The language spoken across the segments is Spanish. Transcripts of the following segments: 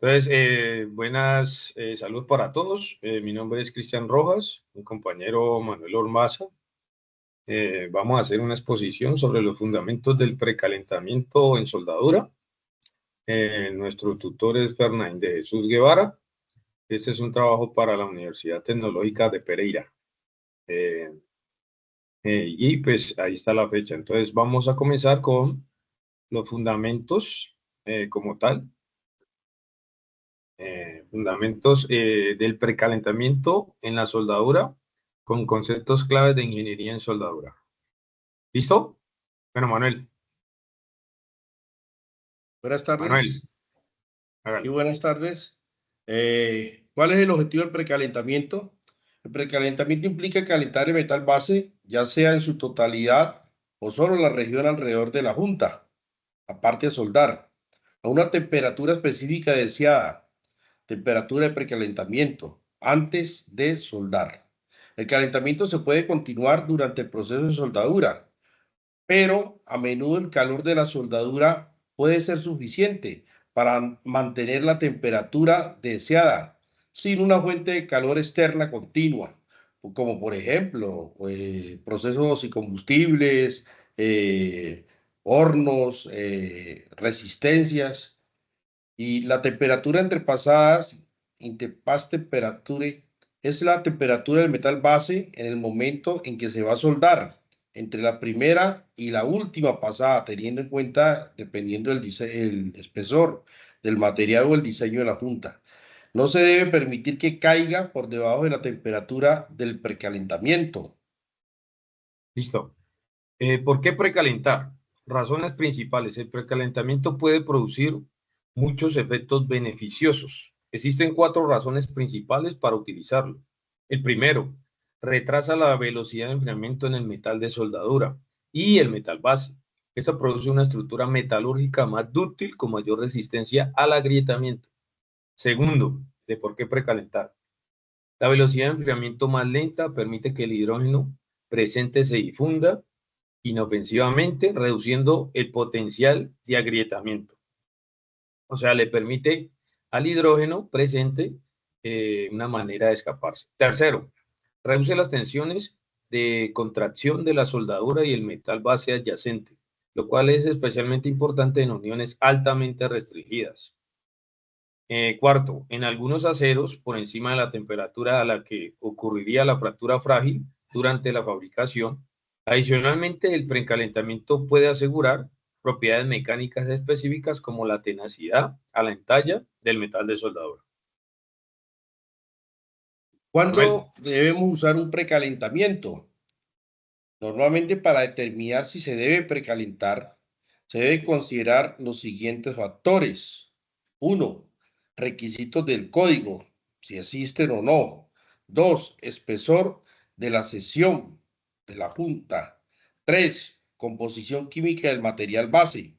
Entonces, buenas saludos para todos. Mi nombre es Cristian Rojas, mi compañero Manuel Ormaza. Vamos a hacer una exposición sobre los fundamentos del precalentamiento en soldadura. Nuestro tutor es Fernández de Jesús Guevara. Este es un trabajo para la Universidad Tecnológica de Pereira. Y pues ahí está la fecha. Entonces vamos a comenzar con los fundamentos como tal. Fundamentos del precalentamiento en la soldadura con conceptos claves de ingeniería en soldadura. ¿Listo? Bueno, Manuel. Buenas Manuel, tardes. hágale. Y buenas tardes. ¿Cuál es el objetivo del precalentamiento? El precalentamiento implica calentar el metal base, ya sea en su totalidad o solo la región alrededor de la junta, aparte de soldar, a una temperatura específica deseada, temperatura de precalentamiento, antes de soldar. El calentamiento se puede continuar durante el proceso de soldadura, pero a menudo el calor de la soldadura puede ser suficiente para mantener la temperatura deseada sin una fuente de calor externa continua, como por ejemplo procesos y combustibles, hornos, resistencias. Y la temperatura entrepasadas, interpass temperature, es la temperatura del metal base en el momento en que se va a soldar, entre la primera y la última pasada, teniendo en cuenta, dependiendo el espesor del material o el diseño de la junta. No se debe permitir que caiga por debajo de la temperatura del precalentamiento. Listo. ¿Por qué precalentar? Razones principales. El precalentamiento puede producir muchos efectos beneficiosos. Existen 4 razones principales para utilizarlo. El primero, retrasa la velocidad de enfriamiento en el metal de soldadura y el metal base. Esto produce una estructura metalúrgica más dúctil con mayor resistencia al agrietamiento. Segundo, ¿de por qué precalentar? La velocidad de enfriamiento más lenta permite que el hidrógeno presente se difunda inofensivamente, reduciendo el potencial de agrietamiento. O sea, le permite al hidrógeno presente una manera de escaparse. Tercero, reduce las tensiones de contracción de la soldadura y el metal base adyacente, lo cual es especialmente importante en uniones altamente restringidas. Cuarto, en algunos aceros, por encima de la temperatura a la que ocurriría la fractura frágil durante la fabricación. Adicionalmente, el precalentamiento puede asegurar propiedades mecánicas específicas como la tenacidad a la entalla del metal de soldadura. Manuel. ¿Cuándo debemos usar un precalentamiento? Normalmente, para determinar si se debe precalentar, se debe considerar los siguientes factores. 1. Requisitos del código, si existen o no. 2. Espesor de la sección de la junta. 3. Composición química del material base.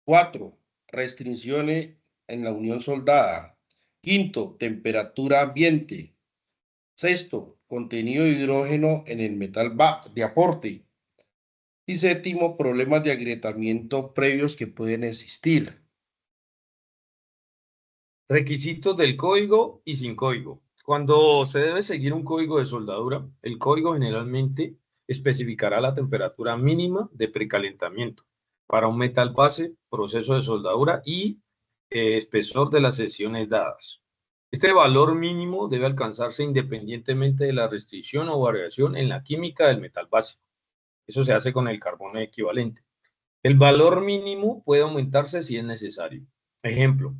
4. Restricciones en la unión soldada. 5. Temperatura ambiente. 6. Contenido de hidrógeno en el metal de aporte. Y 7. Problemas de agrietamiento previos que pueden existir. Requisitos del código y sin código. Cuando se debe seguir un código de soldadura, el código generalmente especificará la temperatura mínima de precalentamiento para un metal base, proceso de soldadura y espesor de las secciones dadas. Este valor mínimo debe alcanzarse independientemente de la restricción o variación en la química del metal base. Eso se hace con el carbono equivalente. El valor mínimo puede aumentarse si es necesario. Ejemplo,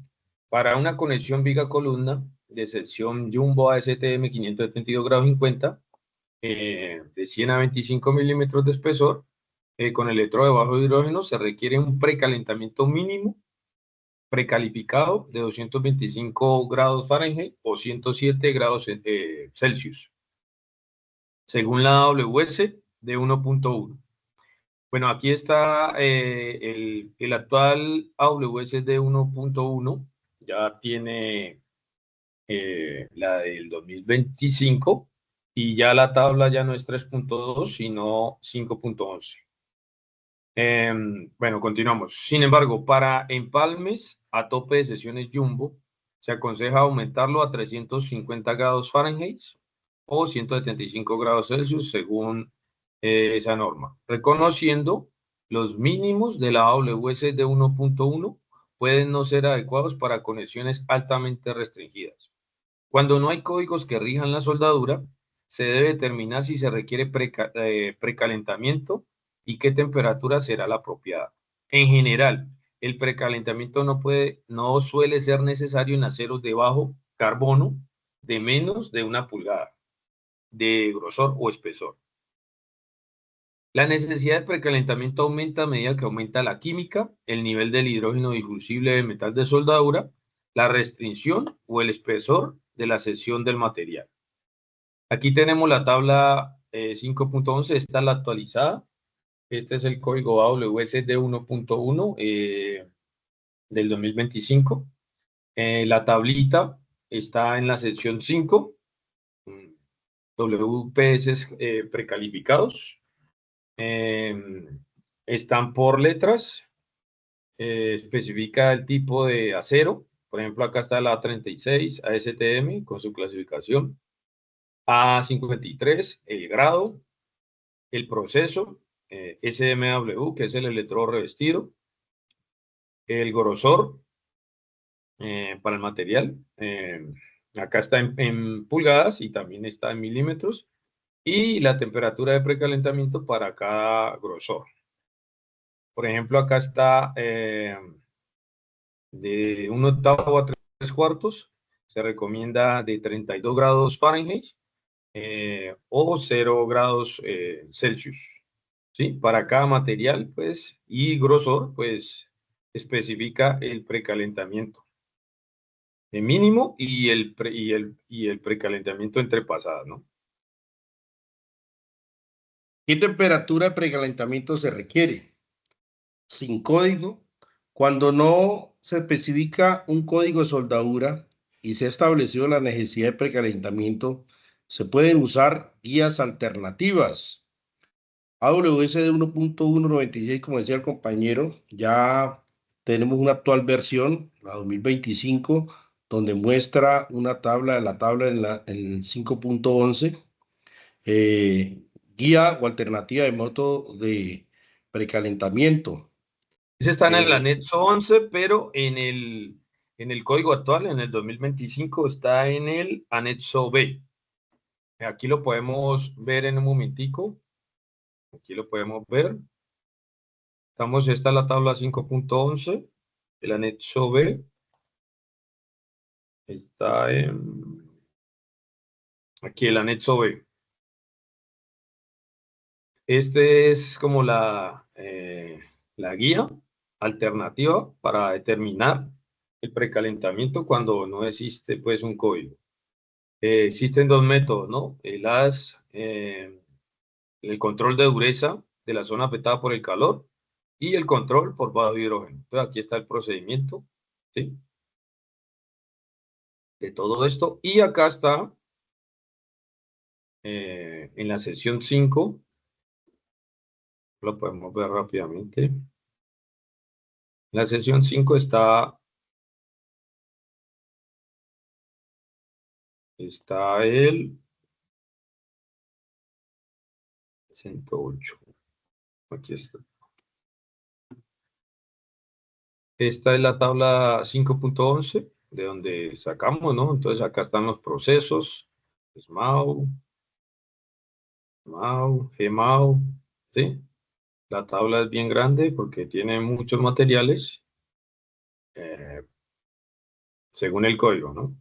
para una conexión viga-columna de sección Jumbo ASTM 572 grados 50, de 100 a 25 milímetros de espesor, con electrodo de bajo hidrógeno, se requiere un precalentamiento mínimo precalificado de 225 grados Fahrenheit o 107 grados Celsius, según la AWS de 1.1. Bueno, aquí está el actual AWS de 1.1, ya tiene la del 2025 y ya la tabla ya no es 3.2, sino 5.11. Bueno, continuamos. Sin embargo, para empalmes a tope de sesiones jumbo, se aconseja aumentarlo a 350 grados Fahrenheit o 175 grados Celsius según esa norma, reconociendo los mínimos de la AWS de 1.1 pueden no ser adecuados para conexiones altamente restringidas. Cuando no hay códigos que rijan la soldadura, se debe determinar si se requiere precalentamiento y qué temperatura será la apropiada. En general, el precalentamiento no suele ser necesario en aceros de bajo carbono de menos de 1 pulgada de grosor o espesor. La necesidad de precalentamiento aumenta a medida que aumenta la química, el nivel del hidrógeno difusible del metal de soldadura, la restricción o el espesor de la sección del material. Aquí tenemos la tabla 5.11, esta es la actualizada. Este es el código AWS de 1.1 del 2025. La tablita está en la sección 5, WPS precalificados. Están por letras, especifica el tipo de acero. Por ejemplo, acá está la A36, ASTM con su clasificación. A53, el grado, el proceso, SMW, que es el electrodo revestido, el grosor para el material. Acá está en pulgadas y también está en milímetros. Y la temperatura de precalentamiento para cada grosor. Por ejemplo, acá está de 1/8 a 3/4. Se recomienda de 32 grados Fahrenheit o 0 grados Celsius. ¿Sí? Para cada material, pues, y grosor, pues, especifica el precalentamiento. El mínimo y el precalentamiento entre pasadas, ¿no? ¿Qué temperatura de precalentamiento se requiere? Sin código. Cuando no se especifica un código de soldadura y se ha establecido la necesidad de precalentamiento, se pueden usar guías alternativas. AWS de 1.196, como decía el compañero, ya tenemos una actual versión, la 2025, donde muestra una tabla, en 5.11, guía o alternativa de método de precalentamiento. Ese está en el Eh, anexo 11, pero en el código actual, en el 2025, está en el anexo B. Aquí lo podemos ver en un momentico. Aquí lo podemos ver. Esta es la tabla 5.11, el anexo B. Está aquí el anexo B. Este es como la guía alternativa para determinar el precalentamiento cuando no existe pues un código. Existen dos métodos, ¿no? El control de dureza de la zona afectada por el calor y el control por bajo hidrógeno. Entonces aquí está el procedimiento, ¿sí? De todo esto. Y acá está en la sección 5, lo podemos ver rápidamente. En la sección 5 está el 108. Aquí está. Esta es la tabla 5.11, de donde sacamos, ¿no? Entonces acá están los procesos, SMAU, MAU, GMAU, ¿sí? La tabla es bien grande porque tiene muchos materiales según el código, ¿no?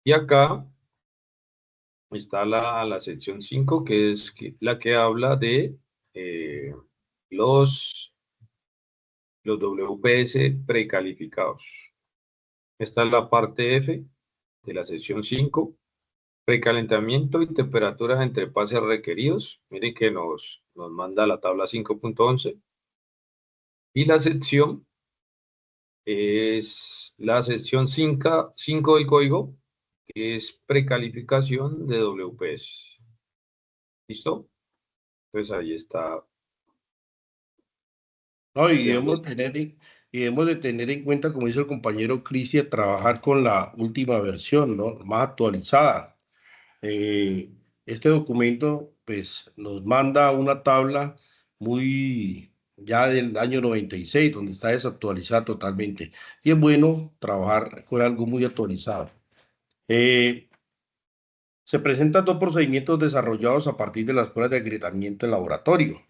Y acá está la sección 5, que es la que habla de eh, los WPS precalificados. Esta es la parte F de la sección 5. Precalentamiento y temperaturas entre pases requeridos. Miren que nos manda la tabla 5.11. Y la sección es la sección 5 del código, que es precalificación de WPS. ¿Listo? Pues ahí está No, Dejando, y debemos de tener en cuenta, como dice el compañero Cristian, trabajar con la última versión, ¿no? Más actualizada. Eh, este documento, pues, nos manda una tabla muy ya del año 96, donde está desactualizada totalmente. Y es bueno trabajar con algo muy actualizado. Eh, Se presentan dos procedimientos desarrollados a partir de las pruebas de agrietamiento en laboratorio.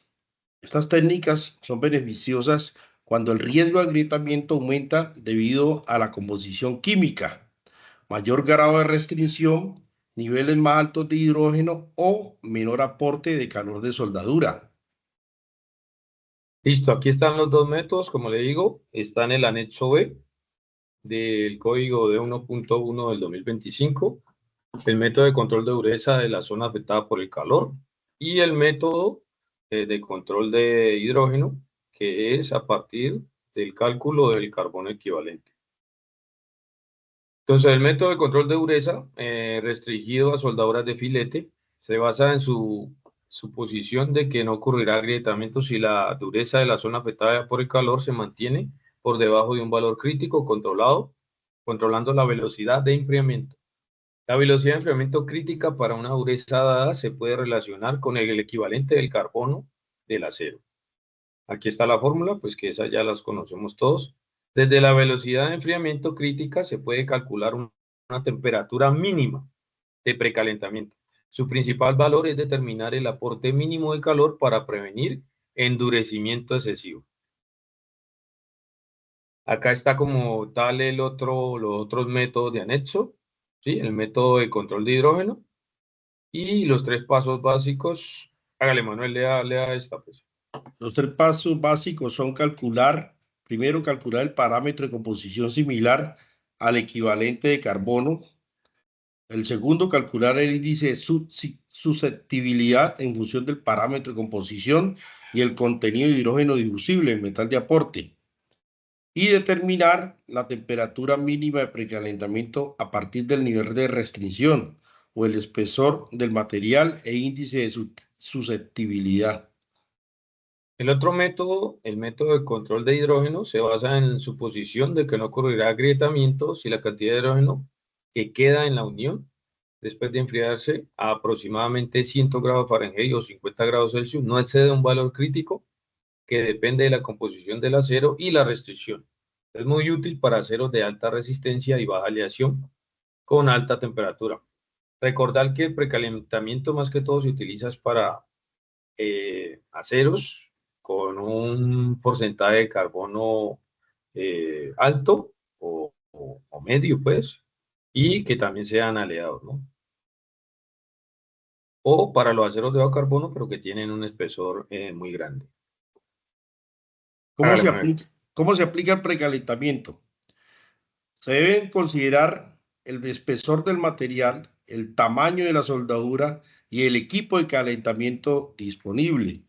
Estas técnicas son beneficiosas cuando el riesgo de agrietamiento aumenta debido a la composición química, mayor grado de restricción, niveles más altos de hidrógeno o menor aporte de calor de soldadura. listo, aquí están los dos métodos, como le digo, está en el anexo B del código de 1.1 del 2025, el método de control de dureza de la zona afectada por el calor y el método de control de hidrógeno, que es a partir del cálculo del carbono equivalente. Entonces, el método de control de dureza restringido a soldaduras de filete se basa en su suposición de que no ocurrirá agrietamiento si la dureza de la zona afectada por el calor se mantiene por debajo de un valor crítico controlando la velocidad de enfriamiento. La velocidad de enfriamiento crítica para una dureza dada se puede relacionar con el equivalente del carbono del acero. Aquí está la fórmula, pues que esas ya las conocemos todos. Desde la velocidad de enfriamiento crítica se puede calcular una temperatura mínima de precalentamiento. Su principal valor es determinar el aporte mínimo de calor para prevenir endurecimiento excesivo. Acá está como tal los otros métodos de anexo, ¿sí? El método de control de hidrógeno y los tres pasos básicos. Hágale, Manuel, lea esta, pues. Los tres pasos básicos son primero calcular el parámetro de composición similar al equivalente de carbono. El segundo, calcular el índice de susceptibilidad en función del parámetro de composición y el contenido de hidrógeno difusible en metal de aporte. Y determinar la temperatura mínima de precalentamiento a partir del nivel de restricción o el espesor del material e índice de susceptibilidad. El otro método, el método de control de hidrógeno, se basa en suposición de que no ocurrirá agrietamiento si la cantidad de hidrógeno que queda en la unión después de enfriarse a aproximadamente 100 grados Fahrenheit o 50 grados Celsius no excede un valor crítico que depende de la composición del acero y la restricción. Es muy útil para aceros de alta resistencia y baja aleación con alta temperatura. Recordar que el precalentamiento más que todo se utiliza para aceros con un porcentaje de carbono alto o medio, pues, y que también sean aleados, ¿no? O para los aceros de bajo carbono, pero que tienen un espesor muy grande. ¿Cómo Hágale, se Manuel. aplica, cómo se aplica el precalentamiento? Se deben considerar el espesor del material, el tamaño de la soldadura y el equipo de calentamiento disponible.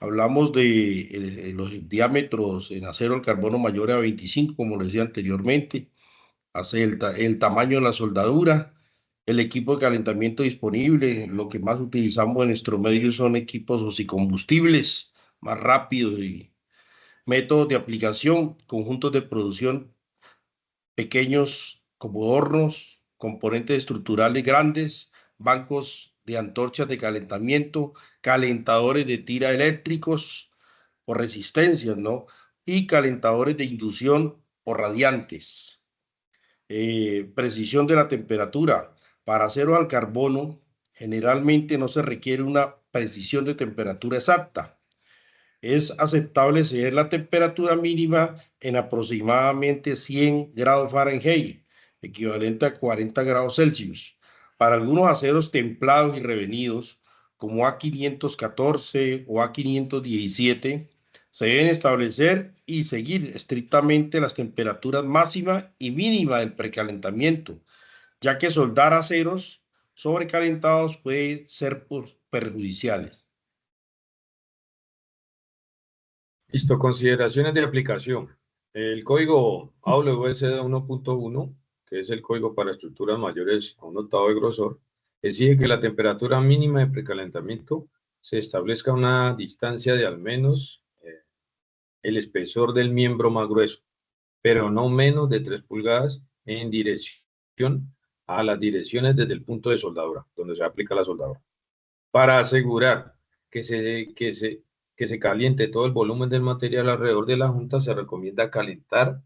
Hablamos de los diámetros en acero al carbono mayores a 25, como les decía anteriormente, el tamaño de la soldadura, el equipo de calentamiento disponible. Lo que más utilizamos en nuestro medio son equipos oxicombustibles, más rápidos, y métodos de aplicación, conjuntos de producción pequeños como hornos, componentes estructurales grandes, bancos de antorchas de calentamiento, calentadores de tira eléctricos o resistencias, ¿no? Y calentadores de inducción o radiantes. Precisión de la temperatura. Para acero al carbono, generalmente no se requiere una precisión de temperatura exacta. Es aceptable exceder la temperatura mínima en aproximadamente 100 grados Fahrenheit, equivalente a 40 grados Celsius. Para algunos aceros templados y revenidos, como A514 o A517, se deben establecer y seguir estrictamente las temperaturas máxima y mínima del precalentamiento, ya que soldar aceros sobrecalentados puede ser perjudiciales. Listo, consideraciones de aplicación. El código AWSD 1.1, que es el código para estructuras mayores a 1/8 de grosor, exige que la temperatura mínima de precalentamiento se establezca a una distancia de al menos el espesor del miembro más grueso, pero no menos de 3 pulgadas en dirección a las direcciones desde el punto de soldadura, donde se aplica la soldadura. Para asegurar que se caliente todo el volumen del material alrededor de la junta, se recomienda calentar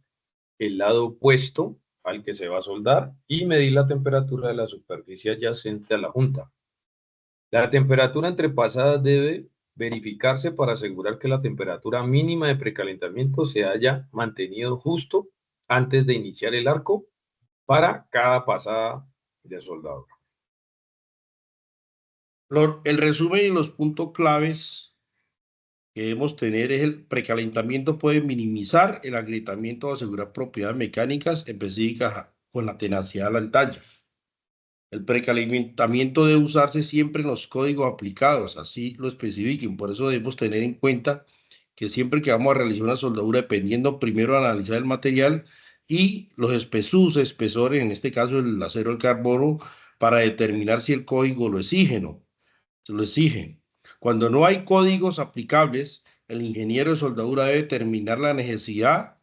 el lado opuesto al que se va a soldar y medir la temperatura de la superficie adyacente a la junta. La temperatura entrepasada debe verificarse para asegurar que la temperatura mínima de precalentamiento se haya mantenido justo antes de iniciar el arco para cada pasada de soldadura. El resumen y los puntos claves que debemos tener es: el precalentamiento puede minimizar el agrietamiento o asegurar propiedades mecánicas específicas con la tenacidad del tallo. El precalentamiento debe usarse siempre en los códigos aplicados, así lo especifiquen. Por eso debemos tener en cuenta que siempre que vamos a realizar una soldadura, dependiendo, primero analizar el material y los espesores, en este caso el acero, el carbono, para determinar si el código lo exige o no. Se lo exige. Cuando no hay códigos aplicables, el ingeniero de soldadura debe determinar la necesidad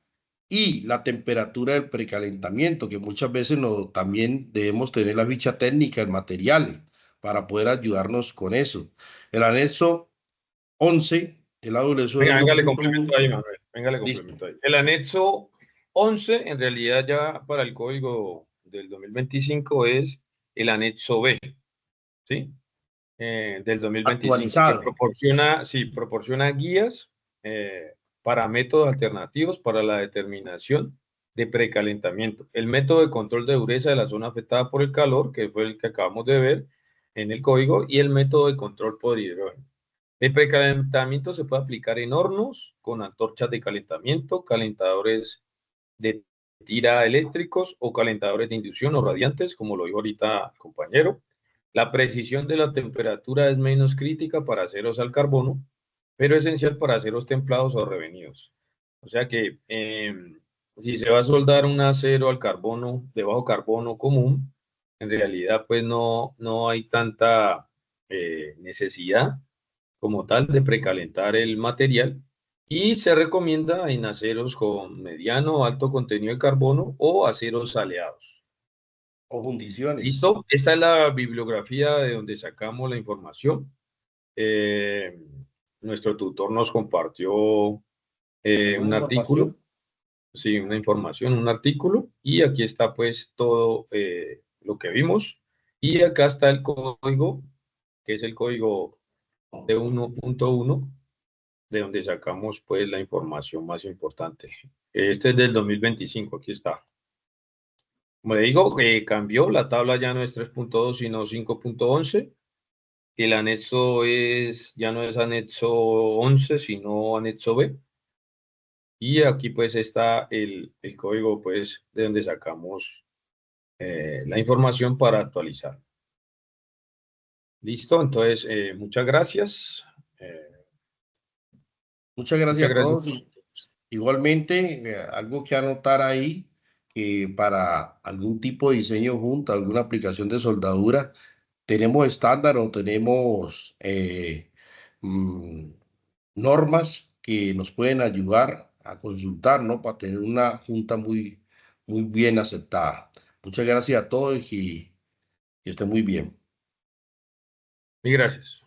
y la temperatura del precalentamiento, que muchas veces también debemos tener la ficha técnica del material para poder ayudarnos con eso. El anexo 11 del AWS Venga, le complemento 2.1. ahí, Manuel. Venga, le Listo. complemento ahí. El anexo 11, en realidad ya para el código del 2025 es el anexo B, ¿sí? Del 2025, que Actualizado. proporciona, sí, proporciona guías para métodos alternativos para la determinación de precalentamiento. El método de control de dureza de la zona afectada por el calor, que fue el que acabamos de ver en el código, y el método de control por hidrógeno. El precalentamiento se puede aplicar en hornos, con antorchas de calentamiento, calentadores de tira eléctricos o calentadores de inducción o radiantes, como lo dijo ahorita el compañero. La precisión de la temperatura es menos crítica para aceros al carbono, pero esencial para aceros templados o revenidos. O sea que si se va a soldar un acero al carbono, de bajo carbono común, en realidad pues no hay tanta necesidad como tal de precalentar el material y se recomienda en aceros con mediano o alto contenido de carbono o aceros aleados. O fundiciones. ¿Listo? Esta es la bibliografía de donde sacamos la información. Eh, Nuestro tutor nos compartió Una un artículo, información. sí, una información, un artículo, y aquí está pues todo lo que vimos. Y acá está el código, que es el código de 1.1, de donde sacamos pues la información más importante. Este es del 2025, aquí está. Como le digo, cambió, la tabla ya no es 3.2 sino 5.11. El anexo ya no es anexo 11 sino anexo B. Y aquí pues está el código pues de donde sacamos la información para actualizar. Listo, entonces muchas gracias. Eh, Muchas gracias muchas a gracias. todos. Y igualmente, algo que anotar ahí, que para algún tipo de diseño junto, alguna aplicación de soldadura, tenemos estándar o tenemos mm, normas que nos pueden ayudar a consultar, ¿no? Para tener una junta muy bien aceptada. Muchas gracias a todos y que estén muy bien. Y gracias.